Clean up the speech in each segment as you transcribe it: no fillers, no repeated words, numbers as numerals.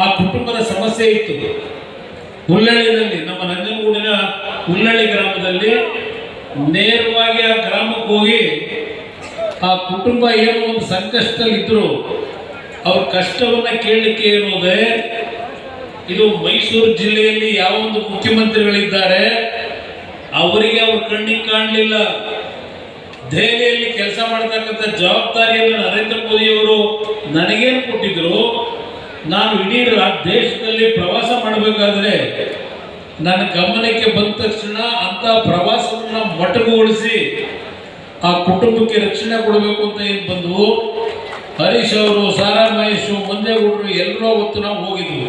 ಆ ಕುಟುಂಬದ ಸಮಸ್ಯೆ ಇತ್ತು. ಹುಲ್ಲಳ್ಳಿಯಲ್ಲಿ, ನಮ್ಮ ನಂಜನಗೂಡಿನ ಹುಲ್ಲಳ್ಳಿ ಗ್ರಾಮದಲ್ಲಿ ನೇರವಾಗಿ ಆ ಗ್ರಾಮಕ್ಕೆ ಹೋಗಿ ಆ ಕುಟುಂಬ ಏನೋ ಒಂದು ಸಂಕಷ್ಟದಲ್ಲಿದ್ದರು, ಅವ್ರ ಕಷ್ಟವನ್ನ ಕೇಳಲಿಕ್ಕೆ ಏನುವುದೇ, ಇದು ಮೈಸೂರು ಜಿಲ್ಲೆಯಲ್ಲಿ ಯಾವ ಒಂದು ಮುಖ್ಯಮಂತ್ರಿಗಳಿದ್ದಾರೆ ಅವರಿಗೆ ಅವ್ರ ಕಣ್ಣಿಗೆ ಕಾಣಲಿಲ್ಲ. ದೆಹಲಿಯಲ್ಲಿ ಕೆಲಸ ಮಾಡತಕ್ಕಂಥ ಜವಾಬ್ದಾರಿಯನ್ನು ನರೇಂದ್ರ ಮೋದಿಯವರು ನನಗೇನು ಕೊಟ್ಟಿದ್ರು, ನಾನು ಇಡೀ ದೇಶದಲ್ಲಿ ಪ್ರವಾಸ ಮಾಡಬೇಕಾದ್ರೆ ನನ್ನ ಗಮನಕ್ಕೆ ಬಂದ ತಕ್ಷಣ ಅಂತ ಪ್ರವಾಸವನ್ನು ಮೊಟಕುಗೊಳಿಸಿ ಆ ಕುಟುಂಬಕ್ಕೆ ರಕ್ಷಣೆ ಕೊಡಬೇಕು ಅಂತ ಏನು ಬಂದವು. ಹರೀಶ್ ಅವರು, ಸಾರಾ ಮಹೇಶ್, ಮಂದೇಗೌಡರು ಎಲ್ಲರೂ ಅವತ್ತು ನಾವು ಹೋಗಿದ್ವು.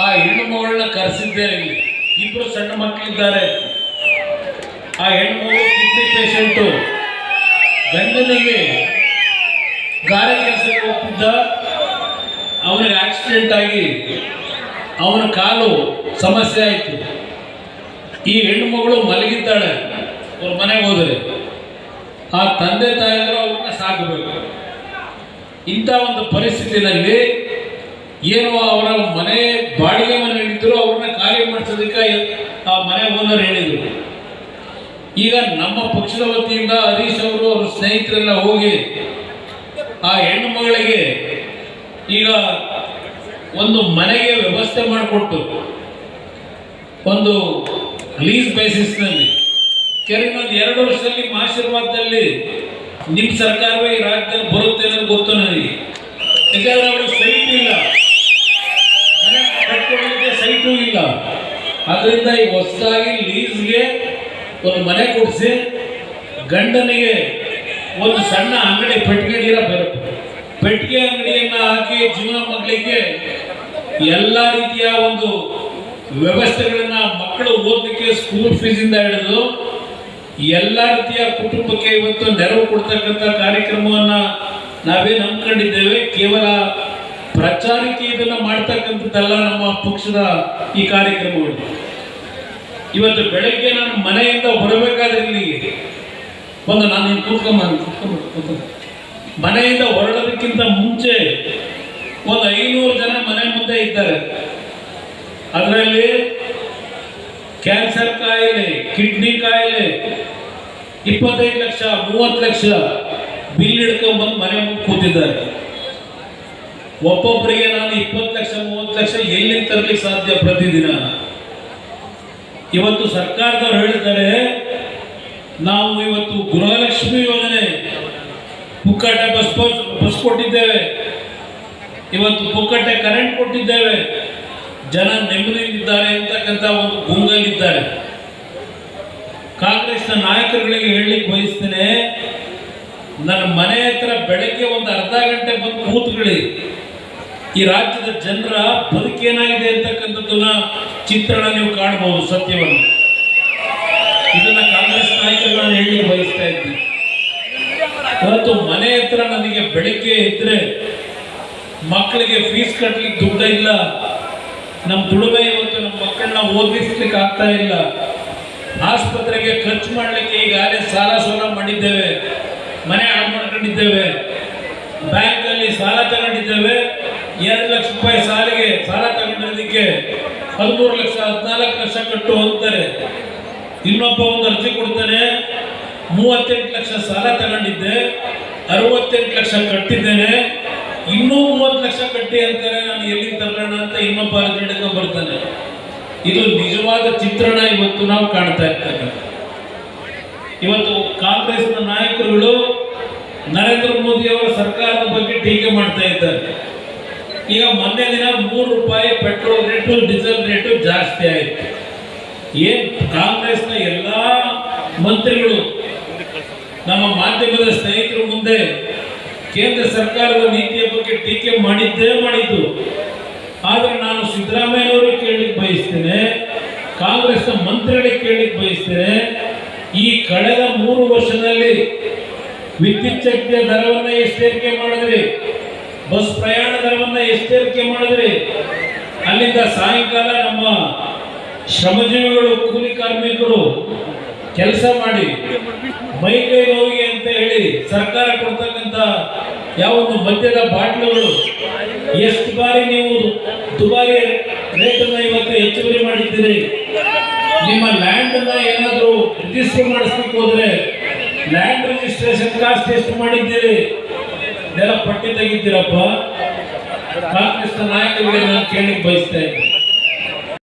ಆ ಹೆಣ್ಣು ಮಗಳನ್ನ ಕರೆಸಿದ್ದೇನೆ. ಇಲ್ಲಿ ಇಬ್ಬರು ಸಣ್ಣ ಮಕ್ಕಳಿದ್ದಾರೆ. ಆ ಹೆಣ್ಣು ಮಗಳು ಕಿಡ್ನಿ ಪೇಷಂಟು, ಗಂಡನಿಗೆ ಗಾರೆ ಕೆಲಸಕ್ಕೆ ಹೋಗ್ತಿದ್ದ, ಅವನಿಗೆ ಆಕ್ಸಿಡೆಂಟ್ ಆಗಿ ಅವನ ಕಾಲು ಸಮಸ್ಯೆ ಆಯಿತು. ಈ ಹೆಣ್ಣು ಮಗಳು ಮಲಗಿದ್ದಾಳೆ. ಅವ್ರ ಮನೆಗೆ ಹೋದರೆ ಆ ತಂದೆ ತಾಯಿಗಳು ಅವ್ರನ್ನ ಸಾಕಬೇಕು. ಇಂಥ ಒಂದು ಪರಿಸ್ಥಿತಿನಲ್ಲಿ ಏನು ಅವರ ಮನೆ ಬಾಡಿಗೆ ಮನೆ ಹೇಳಿದ್ರು, ಅವ್ರನ್ನ ಖಾಲಿ ಮಾಡಿಸೋದಕ್ಕೆ ಆ ಮನೆ ಓನರ್ ಹೇಳಿದರು. ಈಗ ನಮ್ಮ ಪಕ್ಷದ ವತಿಯಿಂದ ಹರೀಶ್ ಅವರು ಅವ್ರ ಸ್ನೇಹಿತರೆಲ್ಲ ಹೋಗಿ ಆ ಹೆಣ್ಣು ಮಗಳಿಗೆ ಈಗ ಒಂದು ಮನೆಗೆ ವ್ಯವಸ್ಥೆ ಮಾಡಿಕೊಟ್ಟು ಒಂದು ಲೀಸ್ ಬೇಸಿಸ್ನಲ್ಲಿ ಇನ್ನೊಂದು 2 ವರ್ಷದಲ್ಲಿ ಆಶೀರ್ವಾದದಲ್ಲಿ ನಿಮ್ಮ ಸರ್ಕಾರವೇ ಈ ರಾಜ್ಯದಲ್ಲಿ ಬರುತ್ತೆ ಅನ್ನೋದು ಗೊತ್ತು ನನಗೆ. ಯಾಕಂದ್ರೆ ಅವರು ಸೈಟ್ ಇಲ್ಲ, ಮನೆ ಕಟ್ಕೊಳ್ಳಲಿಕ್ಕೆ ಸೈಟು ಇಲ್ಲ. ಅದರಿಂದ ಈ ಹೊಸದಾಗಿ ಲೀಸ್ಗೆ ಒಂದು ಮನೆ ಕೊಡಿಸಿ ಗಂಡನಿಗೆ ಒಂದು ಸಣ್ಣ ಅಂಗಡಿ, ಪೆಟ್ಟಿಗೆ ಅಂಗಡಿಯನ್ನು ಹಾಕಿ ಜೀವನ ಮಾಡಲಿಕ್ಕೆ ಎಲ್ಲ ರೀತಿಯ ಒಂದು ವ್ಯವಸ್ಥೆಗಳನ್ನ, ಮಕ್ಕಳು ಓದಲಿಕ್ಕೆ ಸ್ಕೂಲ್ ಫೀಸಿಂದ ಹಿಡಿದು ಎಲ್ಲ ರೀತಿಯ ಕುಟುಂಬಕ್ಕೆ ಇವತ್ತು ನೆರವು ಕೊಡ್ತಕ್ಕಂಥ ಕಾರ್ಯಕ್ರಮವನ್ನ ನಾವೇನು ಹಮ್ಮಿಕೊಂಡಿದ್ದೇವೆ. ಕೇವಲ ಪ್ರಚಾರಕ್ಕೆ ಇದನ್ನು ಮಾಡ್ತಕ್ಕಂಥದ್ದಲ್ಲ ನಮ್ಮ ಪಕ್ಷದ ಈ ಕಾರ್ಯಕ್ರಮಗಳು. ಇವತ್ತು ಬೆಳಗ್ಗೆ ನಾನು ಮನೆಯಿಂದ ಹೊರಬೇಕಾದ್ರೆ ಇಲ್ಲಿಗೆ ಒಂದು ನಾನು ಕೂತ್ಕೊಂಡ್ಬಂದು ಮನೆಯಿಂದ ಹೊರಡೋದಕ್ಕಿಂತ ಮುಂಚೆ ಒಂದು 500 ಜನ ಮನೆ ಮುಂದೆ ಇದ್ದಾರೆ. ಅದರಲ್ಲಿ ಕ್ಯಾನ್ಸರ್ ಕಾಯಿಲೆ, ಕಿಡ್ನಿ ಕಾಯಿಲೆ, 25 ಲಕ್ಷ 30 ಲಕ್ಷ ಬಿಲ್ ಹಿಡ್ಕೊಂಡ್ಬಂದು ಮನೆ ಮುಂದೆ ಕೂತಿದ್ದಾರೆ. ಒಬ್ಬೊಬ್ಬರಿಗೆ ನಾನು 20 ಲಕ್ಷ 30 ಲಕ್ಷ ಎಲ್ಲಿ ತರಲಿಕ್ಕೆ ಸಾಧ್ಯ ಪ್ರತಿದಿನ? ಇವತ್ತು ಸರ್ಕಾರದವ್ರು ಹೇಳಿದ್ದಾರೆ, ನಾವು ಇವತ್ತು ಗೃಹಲಕ್ಷ್ಮಿ ಯೋಜನೆ ಪುಕ್ಕಟ್ಟೆ ಬಸ್ ಕೊಟ್ಟಿದ್ದೇವೆ, ಇವತ್ತು ಪುಕ್ಕಟ್ಟೆ ಕರೆಂಟ್ ಕೊಟ್ಟಿದ್ದೇವೆ, ಜನ ನೆಮ್ಮದಿಯಿದ್ದಾರೆ ಅಂತಕ್ಕಂಥ ಒಂದು ಗುಂಗಲ್ಲಿದ್ದಾರೆ. ಕಾಂಗ್ರೆಸ್ನ ನಾಯಕರುಗಳಿಗೆ ಹೇಳಲಿಕ್ಕೆ ಬಯಸ್ತೇನೆ, ನನ್ನ ಮನೆ ಹತ್ರ ಬೆಳಗ್ಗೆ ಒಂದು ಅರ್ಧ ಗಂಟೆ ಬಂದು ಕೂತ್ಕೊಳ್ಳಿ. ಈ ರಾಜ್ಯದ ಜನರ ಬದುಕೇನಾಗಿದೆ ಅಂತಕ್ಕಂಥದ್ದನ್ನ ಚಿತ್ರಣ ನೀವು ಕಾಣಬಹುದು, ಸತ್ಯವನ್ನು. ಇದನ್ನ ಕಾಂಗ್ರೆಸ್ ನಾಯಕರು ನಾನು ಹೇಳಲಿಕ್ಕೆ ಬಯಸ್ತಾ ಇದ್ದೀನಿ. ಇವತ್ತು ಮನೆ ಹತ್ರ ನನಗೆ ಬೆಳಗ್ಗೆ ಇದ್ರೆ ಮಕ್ಕಳಿಗೆ ಫೀಸ್ ಕಟ್ಟಲಿಕ್ಕೆ ದುಡ್ಡ ಇಲ್ಲ, ನಮ್ಮ ದುಡಿಮೆ ಇವತ್ತು ನಮ್ಮ ಮಕ್ಕಳನ್ನ ಓದಿಸ್ಲಿಕ್ಕೆ ಆಗ್ತಾ ಇಲ್ಲ, ಆಸ್ಪತ್ರೆಗೆ ಖರ್ಚು ಮಾಡಲಿಕ್ಕೆ ಈಗಾಗಲೇ ಸಾಲ ಮಾಡಿದ್ದೇವೆ, ಮನೆ ಹಾಳು ಮಾಡ್ಕೊಂಡಿದ್ದೇವೆ, ಬ್ಯಾಂಕಲ್ಲಿ ಸಾಲ ತಗೊಂಡಿದ್ದೇವೆ. 2 ಲಕ್ಷ ರೂಪಾಯಿ ಸಾಲ ತಗೊಂಡಿದ್ದಕ್ಕೆ 13 ಲಕ್ಷ 14 ಲಕ್ಷ ಕಟ್ಟು ಅಂತಾರೆ. ಇನ್ನೊಬ್ಬ ಒಂದು ಅರ್ಜಿ ಕೊಡ್ತಾನೆ, 38 ಲಕ್ಷ ಸಾಲ ತಗೊಂಡಿದ್ದೆ, 68 ಲಕ್ಷ ಕಟ್ಟಿದ್ದೇನೆ, ಇನ್ನೂ 30 ಲಕ್ಷ ಕಟ್ಟಿ ಅಂತಾರೆ, ನಾನು ಎಲ್ಲಿ ತರೋಣ ಅಂತ ಇನ್ನೊಬ್ಬ ಅರ್ಜಿ ಹಿಡ್ಕೊಂಡು ಬರ್ತಾನೆ. ಇದು ನಿಜವಾದ ಚಿತ್ರಣ ಇವತ್ತು ನಾವು ಕಾಣ್ತಾ ಇರ್ತೇವೆ. ಇವತ್ತು ಕಾಂಗ್ರೆಸ್ನ ನಾಯಕರುಗಳು ನರೇಂದ್ರ ಮೋದಿ ಅವರ ಸರ್ಕಾರದ ಬಗ್ಗೆ ಟೀಕೆ ಮಾಡ್ತಾ ಇದ್ದಾರೆ. ಈಗ ಮೊನ್ನೆ ದಿನ 3 ರೂಪಾಯಿ ಪೆಟ್ರೋಲ್ ರೇಟು, ಡೀಸೆಲ್ ರೇಟು ಜಾಸ್ತಿ ಆಯಿತು. ಏನ್ ಕಾಂಗ್ರೆಸ್ನ ಎಲ್ಲ ಮಂತ್ರಿಗಳು ನಮ್ಮ ಮಾಧ್ಯಮದ ಸ್ನೇಹಿತರ ಮುಂದೆ ಕೇಂದ್ರ ಸರ್ಕಾರದ ನೀತಿಯ ಬಗ್ಗೆ ಟೀಕೆ ಮಾಡಿದ್ದು. ಆದರೆ ನಾನು ಸಿದ್ದರಾಮಯ್ಯನವರಿಗೆ ಕೇಳಲಿಕ್ಕೆ ಬಯಸ್ತೇನೆ, ಕಾಂಗ್ರೆಸ್ನ ಮಂತ್ರಿಗಳಿಗೆ ಕೇಳಲಿಕ್ಕೆ ಬಯಸ್ತೇನೆ, ಈ ಕಳೆದ 3 ವರ್ಷದಲ್ಲಿ ವಿದ್ಯುತ್ ಶಕ್ತಿಯ ದರವನ್ನು ಎಷ್ಟೇರಿಕೆ ಮಾಡಿದ್ರಿ, ಬಸ್ ಪ್ರಯಾಣ ದರವನ್ನು ಎಷ್ಟೇರಿಕೆ ಮಾಡಿದ್ರಿ, ಅಲ್ಲಿಂದ ಸಾಯಂಕಾಲ ನಮ್ಮ ಶ್ರಮಜೀವಿಗಳು, ಕೂಲಿ ಕಾರ್ಮಿಕರು ಕೆಲಸ ಮಾಡಿ ಮೈಕೈ ನೋವಿಗೆ ಅಂತ ಹೇಳಿ ಸರ್ಕಾರ ಕೊಡ್ತಕ್ಕಂಥ ಯಾವೊಂದು ಮದ್ಯದ ಬಾಟ್ಲುಗಳು ಎಷ್ಟು ಬಾರಿ ನೀವು ದುಬಾರಿ ರೇಟನ್ನ ಇವತ್ತು ಹೆಚ್ಚುವರಿ ಮಾಡಿದ್ದೀರಿ. ನಿಮ್ಮ ಲ್ಯಾಂಡ್ ಅನ್ನ ಏನಾದರೂ ರಿಜಿಸ್ಟರ್ ಮಾಡಿಸ್ಲಿಕ್ಕೆ ಹೋದ್ರೆ ಲ್ಯಾಂಡ್ ರಿಜಿಸ್ಟ್ರೇಷನ್ ಕಾಸ್ಟ್ ಎಷ್ಟು ಮಾಡಿದ್ದೀರಿ ಇದೆಲ್ಲ ಪಟ್ಟಿ ತೆಗಿದ್ದೀರಪ್ಪ. ಕಾಂಗ್ರೆಸ್ ನಾಯಕರಿಗೆ ನಾನು ಕೇಳಲಿಕ್ಕೆ ಬಯಸ್ತೇನೆ.